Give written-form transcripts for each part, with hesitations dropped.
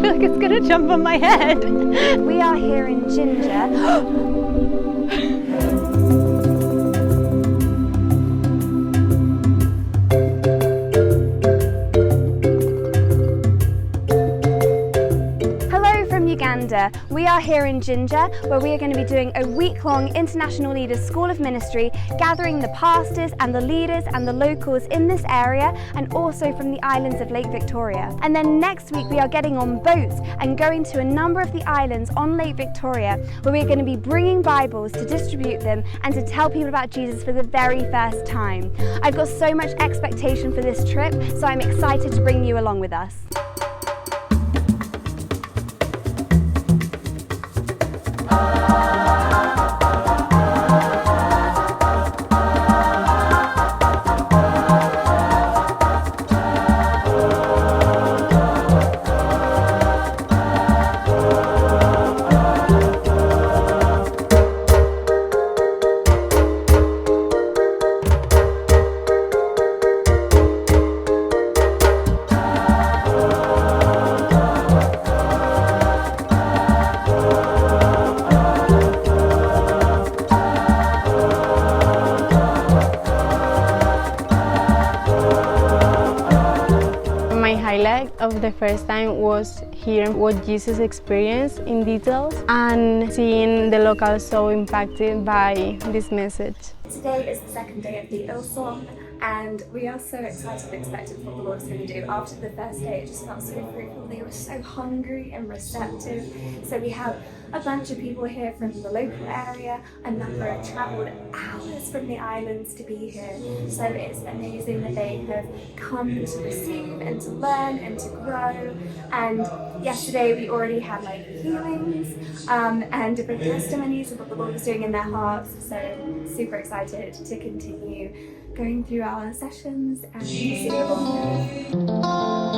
feel like it's gonna jump on my head. We are here in Ginger. Uganda. We are here in Ginger, where we are going to be doing a week-long International Leaders School of Ministry, gathering the pastors and the leaders and the locals in this area, and also from the islands of Lake Victoria. And then next week we are getting on boats and going to a number of the islands on Lake Victoria, where we are going to be bringing Bibles to distribute them and to tell people about Jesus for the very first time. I've got so much expectation for this trip, so I'm excited to bring you along with us. Of the first time was hearing what Jesus experienced in details and seeing the locals so impacted by this message. Today is the second day of the ILSOM, and we are so excited and expectant for what the Lord is going to do. After the first day, it just felt so fruitful. They were so hungry and receptive. So we have a bunch of people here from the local area, a number have travelled hours from the islands to be here. So it's amazing that they have come to receive and to learn and to grow. And yesterday we already had like healings and different testimonies of what the Lord was doing in their hearts. So super excited to continue going through our sessions and see the Lord.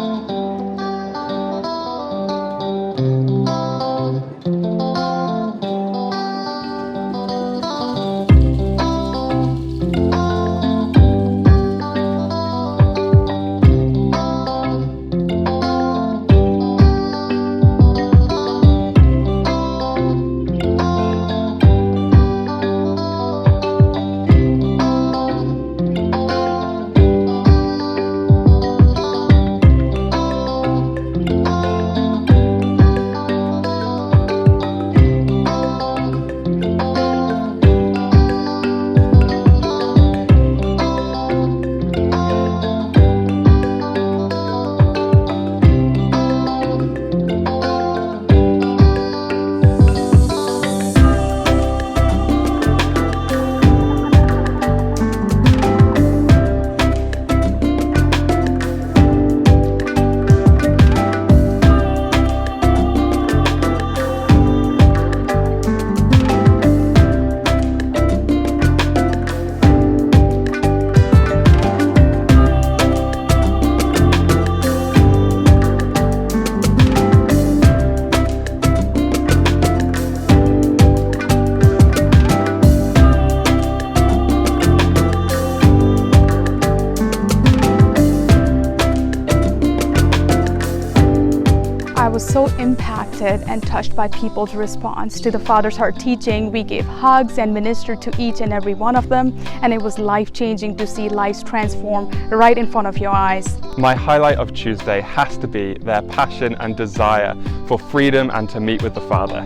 I was so impacted and touched by people's response to the Father's Heart teaching. We gave hugs and ministered to each and every one of them, and it was life-changing to see lives transform right in front of your eyes. My highlight of Tuesday has to be their passion and desire for freedom and to meet with the Father.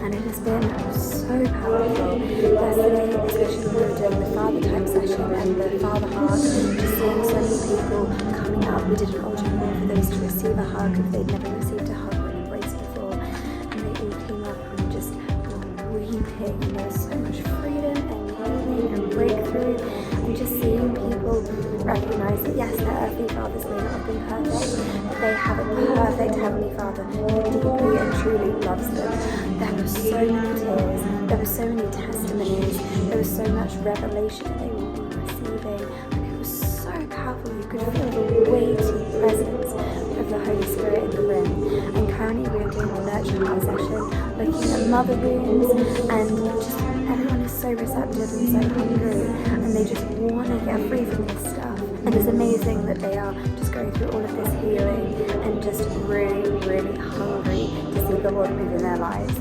And it has been so powerful. Yesterday, especially when we were doing the Father time session and the Father Heart, just seeing so many people coming up. We did an altar call for those to receive a hug if they'd never received a hug or an embrace before, and they all came up and just were weeping here. You know, so much freedom and healing and breakthrough, and just seeing people recognise that yes, their earthly fathers may not have been perfect, but they have a perfect Heavenly Father who deeply and truly loves them. There were so many tears, there were so many testimonies, there was so much revelation that they will be receiving, and it was so powerful. You could feel the weighty presence of the Holy Spirit in the room. And currently we are doing a nurture heart session, looking at mother wounds, and just everyone is so receptive and so hungry, and they just want to get free from this stuff. And it's amazing that they are just going through all of this healing and just really, really hungry to see the Lord move in their lives.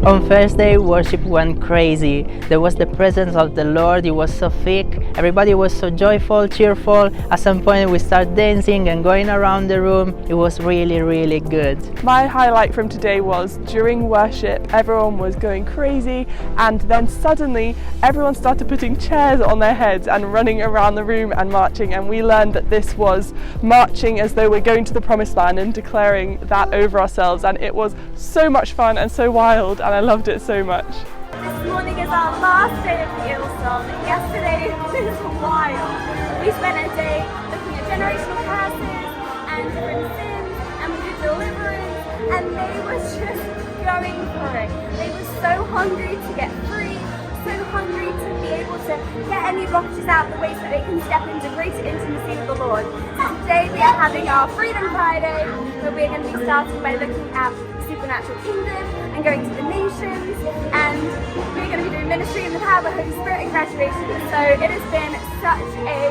On Thursday, worship went crazy. There was the presence of the Lord. It was so thick. Everybody was so joyful, cheerful. At some point we started dancing and going around the room. It was really, really good. My highlight from today was during worship, everyone was going crazy, and then suddenly everyone started putting chairs on their heads and running around the room and marching, and we learned that this was marching as though we're going to the promised land and declaring that over ourselves, and it was so much fun and so wild, and I loved it so much. This morning is our last day of the ILSOM. Yesterday was wild. We spent a day looking at generational curses and different sins, and we did deliverance, and they were just going for it. They were so hungry to get free, so hungry to be able to get any blockages out of the way so they can step into greater intimacy with the Lord. So today we are having our Freedom Friday, where we're going to be starting by looking at supernatural kingdom and going to the nations, and we're going to be doing ministry in the power of the Holy Spirit and graduation. So it has been such a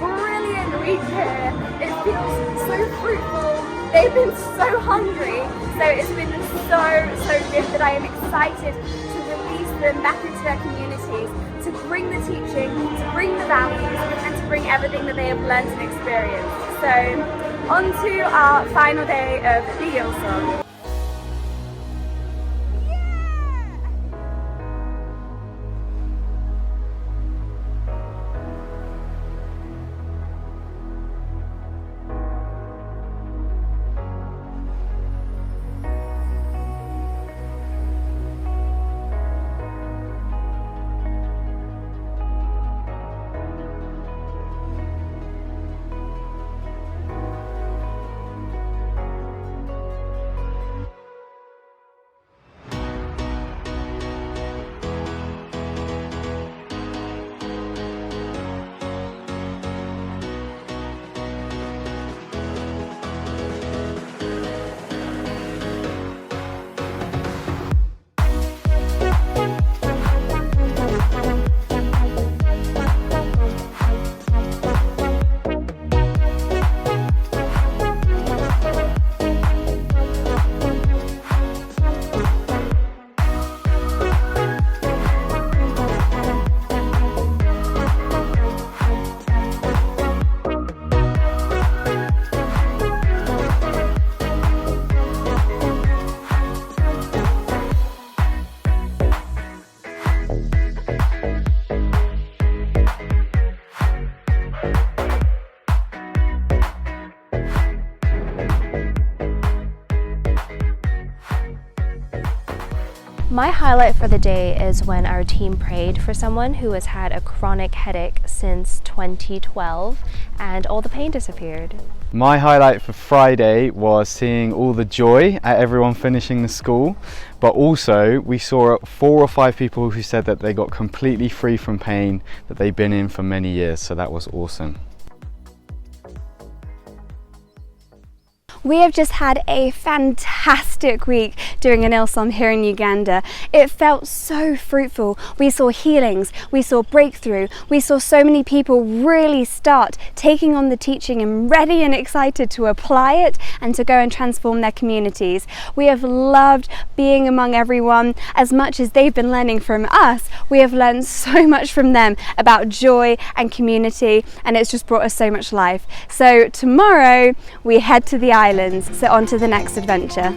brilliant week here. It feels so fruitful. They've been so hungry, so it's been so good that I am excited to release them back into their communities, to bring the teaching, to bring the values, and to bring everything that they have learned and experienced. So on to our final day of the ILSOM. My highlight for the day is when our team prayed for someone who has had a chronic headache since 2012 and all the pain disappeared. My highlight for Friday was seeing all the joy at everyone finishing the school, but also we saw 4 or 5 people who said that they got completely free from pain that they've been in for many years, so that was awesome. We have just had a fantastic week doing an ILSOM here in Uganda. It felt so fruitful. We saw healings, we saw breakthrough, we saw so many people really start taking on the teaching and ready and excited to apply it and to go and transform their communities. We have loved being among everyone. As much as they've been learning from us, we have learned so much from them about joy and community, and it's just brought us so much life. So tomorrow we head to the islands, so on to the next adventure.